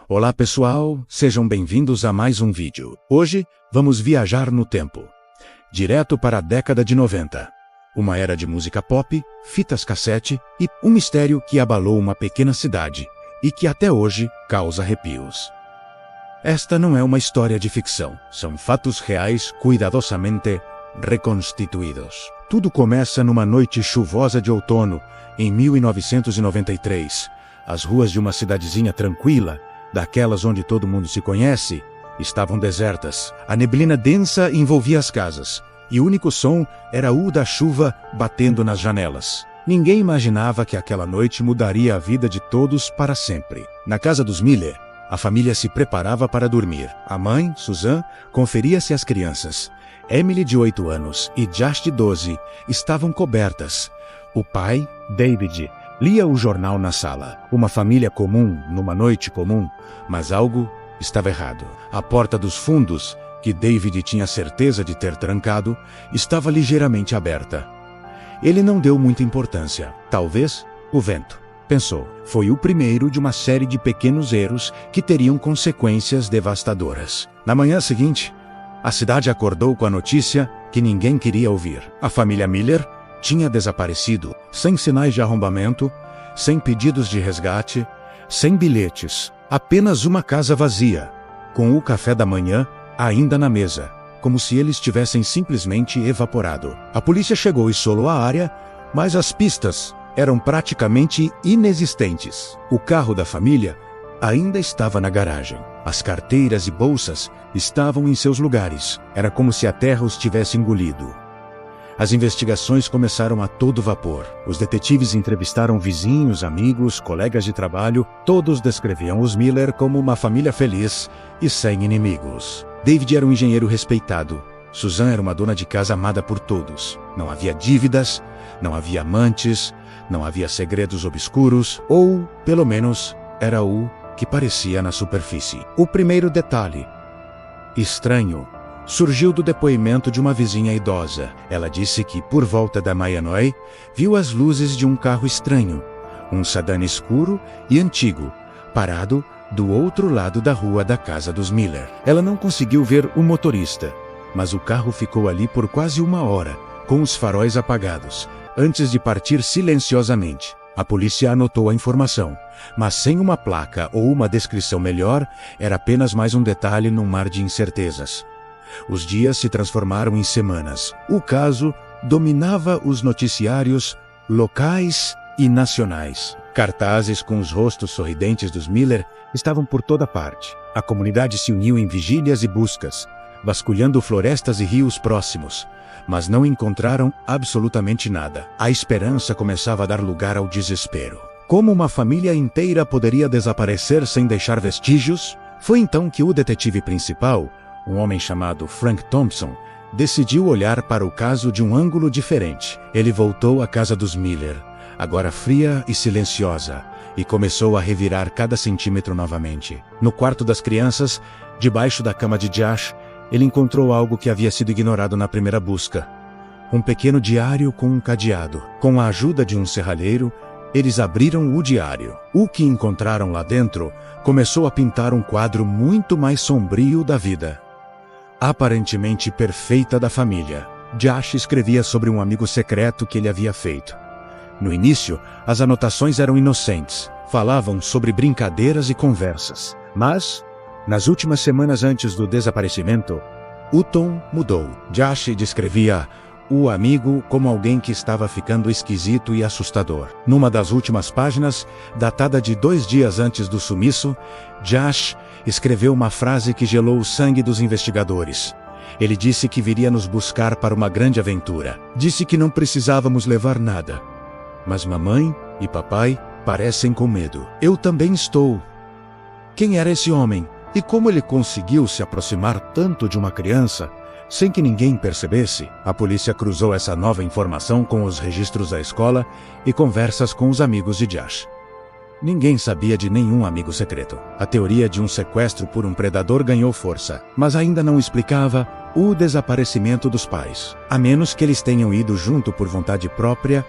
Olá pessoal, sejam bem-vindos a mais um vídeo. Hoje, vamos viajar no tempo, direto para a década de 90. Uma era de música pop, fitas cassete e um mistério que abalou uma pequena cidade e que até hoje causa arrepios. Esta não é uma história de ficção, são fatos reais cuidadosamente reconstituídos. Tudo começa numa noite chuvosa de outono, em 1993. As ruas de uma cidadezinha tranquila, daquelas onde todo mundo se conhece, estavam desertas. A neblina densa envolvia as casas, e o único som era o da chuva batendo nas janelas. Ninguém imaginava que aquela noite mudaria a vida de todos para sempre. Na casa dos Miller, a família se preparava para dormir. A mãe, Susan, conferia se as crianças, Emily, de 8 anos, e Josh, de 12, estavam cobertas. O pai, David, lia o jornal na sala. Uma família comum, numa noite comum, mas algo estava errado. A porta dos fundos, que David tinha certeza de ter trancado, estava ligeiramente aberta. Ele não deu muita importância. Talvez o vento, pensou. Foi o primeiro de uma série de pequenos erros que teriam consequências devastadoras. Na manhã seguinte, a cidade acordou com a notícia que ninguém queria ouvir. A família Miller tinha desaparecido, sem sinais de arrombamento, sem pedidos de resgate, sem bilhetes. Apenas uma casa vazia, com o café da manhã ainda na mesa, como se eles tivessem simplesmente evaporado. A polícia chegou e isolou a área, mas as pistas eram praticamente inexistentes. O carro da família ainda estava na garagem. As carteiras e bolsas estavam em seus lugares. Era como se a terra os tivesse engolido. As investigações começaram a todo vapor. Os detetives entrevistaram vizinhos, amigos, colegas de trabalho. Todos descreviam os Miller como uma família feliz e sem inimigos. David era um engenheiro respeitado. Susan era uma dona de casa amada por todos. Não havia dívidas, não havia amantes, não havia segredos obscuros, ou, pelo menos, era o que parecia na superfície. O primeiro detalhe estranho surgiu do depoimento de uma vizinha idosa. Ela disse que, por volta da meia-noite, viu as luzes de um carro estranho, um sedã escuro e antigo, parado do outro lado da rua da casa dos Miller. Ela não conseguiu ver o motorista, mas o carro ficou ali por quase 1 hora, com os faróis apagados, antes de partir silenciosamente. A polícia anotou a informação, mas sem uma placa ou uma descrição melhor, era apenas mais um detalhe num mar de incertezas. Os dias se transformaram em semanas. O caso dominava os noticiários locais e nacionais. Cartazes com os rostos sorridentes dos Miller estavam por toda parte. A comunidade se uniu em vigílias e buscas, vasculhando florestas e rios próximos, mas não encontraram absolutamente nada. A esperança começava a dar lugar ao desespero. Como uma família inteira poderia desaparecer sem deixar vestígios? Foi então que o detetive principal, um homem chamado Frank Thompson, decidiu olhar para o caso de um ângulo diferente. Ele voltou à casa dos Miller, agora fria e silenciosa, e começou a revirar cada centímetro novamente. No quarto das crianças, debaixo da cama de Josh, ele encontrou algo que havia sido ignorado na primeira busca. Um pequeno diário com um cadeado. Com a ajuda de um serralheiro, eles abriram o diário. O que encontraram lá dentro começou a pintar um quadro muito mais sombrio da vida aparentemente perfeita da família. Josh escrevia sobre um amigo secreto que ele havia feito. No início, as anotações eram inocentes, falavam sobre brincadeiras e conversas. Mas, nas últimas semanas antes do desaparecimento, o tom mudou. Josh descrevia o amigo como alguém que estava ficando esquisito e assustador. Numa das últimas páginas, datada de 2 dias antes do sumiço, Josh escreveu uma frase que gelou o sangue dos investigadores. Ele disse que viria nos buscar para uma grande aventura. Disse que não precisávamos levar nada. Mas mamãe e papai parecem com medo. Eu também estou. Quem era esse homem? E como ele conseguiu se aproximar tanto de uma criança sem que ninguém percebesse? A polícia cruzou essa nova informação com os registros da escola e conversas com os amigos de Josh. Ninguém sabia de nenhum amigo secreto. A teoria de um sequestro por um predador ganhou força, mas ainda não explicava o desaparecimento dos pais, a menos que eles tenham ido junto por vontade própria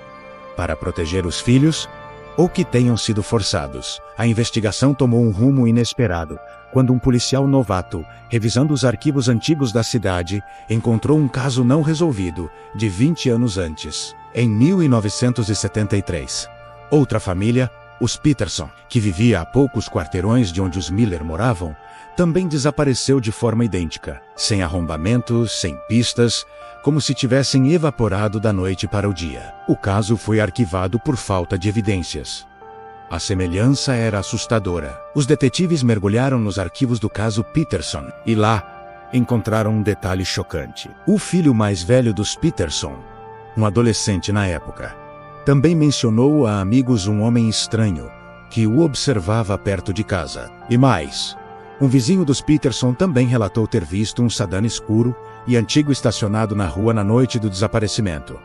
para proteger os filhos ou que tenham sido forçados. A investigação tomou um rumo inesperado, quando um policial novato, revisando os arquivos antigos da cidade, encontrou um caso não resolvido, de 20 anos antes. Em 1973, outra família, os Peterson, que vivia a poucos quarteirões de onde os Miller moravam, também desapareceu de forma idêntica, sem arrombamentos, sem pistas, como se tivessem evaporado da noite para o dia. O caso foi arquivado por falta de evidências. A semelhança era assustadora. Os detetives mergulharam nos arquivos do caso Peterson e lá encontraram um detalhe chocante. O filho mais velho dos Peterson, um adolescente na época, também mencionou a amigos um homem estranho que o observava perto de casa. E mais, um vizinho dos Peterson também relatou ter visto um sedã escuro e antigo estacionado na rua na noite do desaparecimento.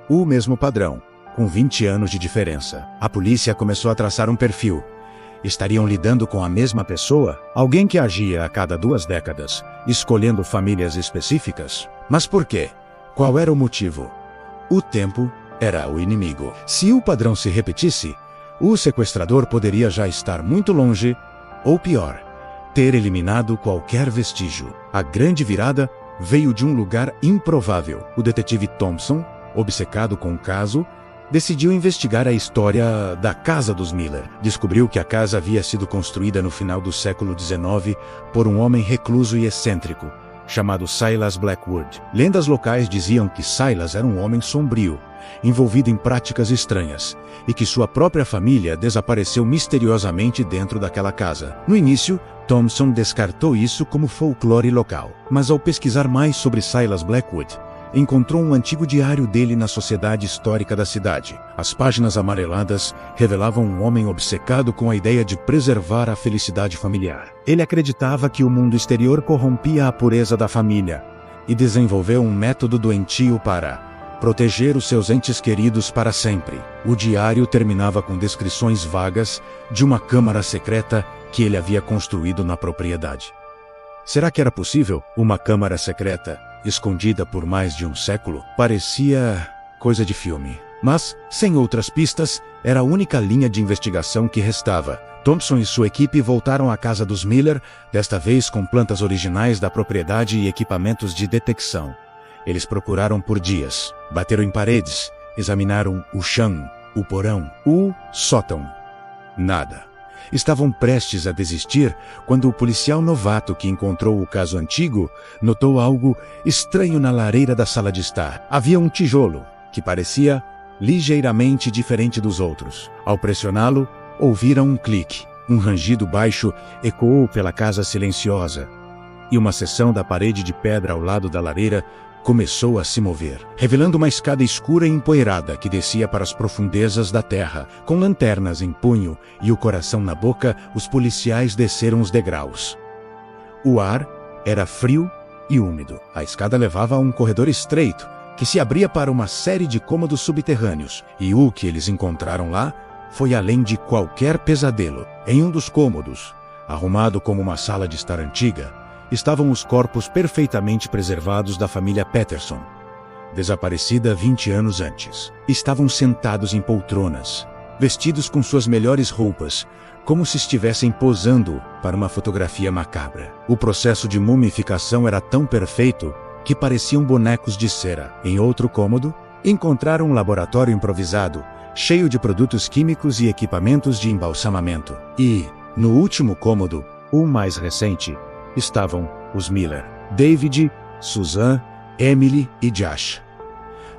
O mesmo padrão, com 20 anos de diferença. A polícia começou a traçar um perfil. Estariam lidando com a mesma pessoa? Alguém que agia a cada 2 décadas, escolhendo famílias específicas? Mas por quê? Qual era o motivo? O tempo era o inimigo. Se o padrão se repetisse, o sequestrador poderia já estar muito longe, ou pior, ter eliminado qualquer vestígio. A grande virada veio de um lugar improvável. O detetive Thompson, obcecado com o caso, decidiu investigar a história da casa dos Miller. Descobriu que a casa havia sido construída no final do século XIX por um homem recluso e excêntrico, chamado Silas Blackwood. Lendas locais diziam que Silas era um homem sombrio, envolvido em práticas estranhas, e que sua própria família desapareceu misteriosamente dentro daquela casa. No início, Thompson descartou isso como folclore local, mas ao pesquisar mais sobre Silas Blackwood, encontrou um antigo diário dele na Sociedade Histórica da cidade. As páginas amareladas revelavam um homem obcecado com a ideia de preservar a felicidade familiar. Ele acreditava que o mundo exterior corrompia a pureza da família e desenvolveu um método doentio para proteger os seus entes queridos para sempre. O diário terminava com descrições vagas de uma câmara secreta que ele havia construído na propriedade. Será que era possível? Uma câmara secreta, escondida por mais de um século? Parecia coisa de filme. Mas, sem outras pistas, era a única linha de investigação que restava. Thompson e sua equipe voltaram à casa dos Miller, desta vez com plantas originais da propriedade e equipamentos de detecção. Eles procuraram por dias, bateram em paredes, examinaram o chão, o porão, o sótão. Nada. Estavam prestes a desistir quando o policial novato que encontrou o caso antigo notou algo estranho na lareira da sala de estar. Havia um tijolo que parecia ligeiramente diferente dos outros. Ao pressioná-lo, ouviram um clique. Um rangido baixo ecoou pela casa silenciosa, e uma seção da parede de pedra ao lado da lareira começou a se mover, revelando uma escada escura e empoeirada que descia para as profundezas da terra. Com lanternas em punho e o coração na boca, os policiais desceram os degraus. O ar era frio e úmido. A escada levava a um corredor estreito, que se abria para uma série de cômodos subterrâneos, e o que eles encontraram lá foi além de qualquer pesadelo. Em um dos cômodos, arrumado como uma sala de estar antiga, estavam os corpos perfeitamente preservados da família Peterson, desaparecida 20 anos antes. Estavam sentados em poltronas, vestidos com suas melhores roupas, como se estivessem posando para uma fotografia macabra. O processo de mumificação era tão perfeito que pareciam bonecos de cera. Em outro cômodo, encontraram um laboratório improvisado, cheio de produtos químicos e equipamentos de embalsamamento. E, no último cômodo, o mais recente, estavam os Miller, David, Susan, Emily e Josh.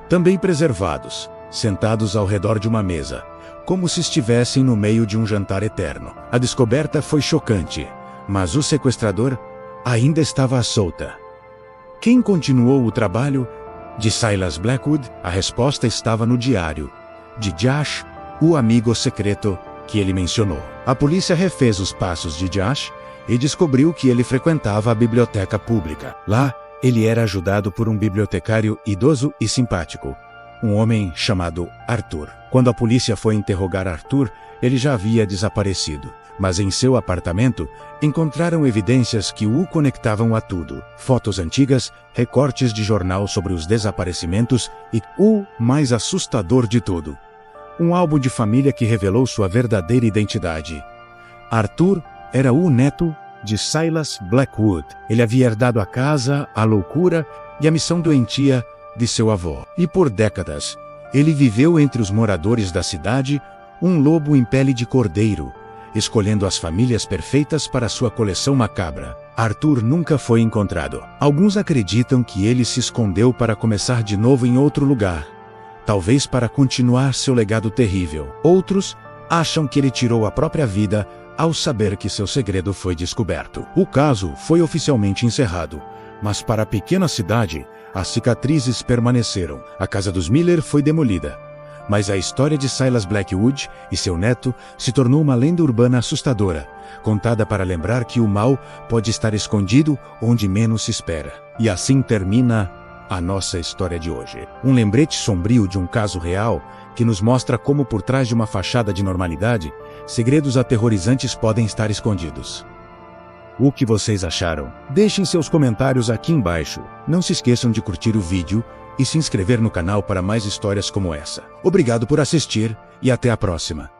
Também preservados, sentados ao redor de uma mesa, como se estivessem no meio de um jantar eterno. A descoberta foi chocante, mas o sequestrador ainda estava à solta. Quem continuou o trabalho de Silas Blackwood? A resposta estava no diário de Josh, o amigo secreto que ele mencionou. A polícia refez os passos de Josh e descobriu que ele frequentava a biblioteca pública. Lá, ele era ajudado por um bibliotecário idoso e simpático, um homem chamado Arthur. Quando a polícia foi interrogar Arthur, ele já havia desaparecido. Mas em seu apartamento, encontraram evidências que o conectavam a tudo. Fotos antigas, recortes de jornal sobre os desaparecimentos e, o mais assustador de tudo, um álbum de família que revelou sua verdadeira identidade. Arthur era o neto de Silas Blackwood. Ele havia herdado a casa, a loucura e a missão doentia de seu avô. E por décadas, ele viveu entre os moradores da cidade, um lobo em pele de cordeiro, escolhendo as famílias perfeitas para sua coleção macabra. Arthur nunca foi encontrado. Alguns acreditam que ele se escondeu para começar de novo em outro lugar, talvez para continuar seu legado terrível. Outros acham que ele tirou a própria vida ao saber que seu segredo foi descoberto. O caso foi oficialmente encerrado, mas para a pequena cidade, as cicatrizes permaneceram. A casa dos Miller foi demolida, mas a história de Silas Blackwood e seu neto se tornou uma lenda urbana assustadora, contada para lembrar que o mal pode estar escondido onde menos se espera. E assim termina a nossa história de hoje. Um lembrete sombrio de um caso real que nos mostra como por trás de uma fachada de normalidade, segredos aterrorizantes podem estar escondidos. O que vocês acharam? Deixem seus comentários aqui embaixo. Não se esqueçam de curtir o vídeo e se inscrever no canal para mais histórias como essa. Obrigado por assistir e até a próxima.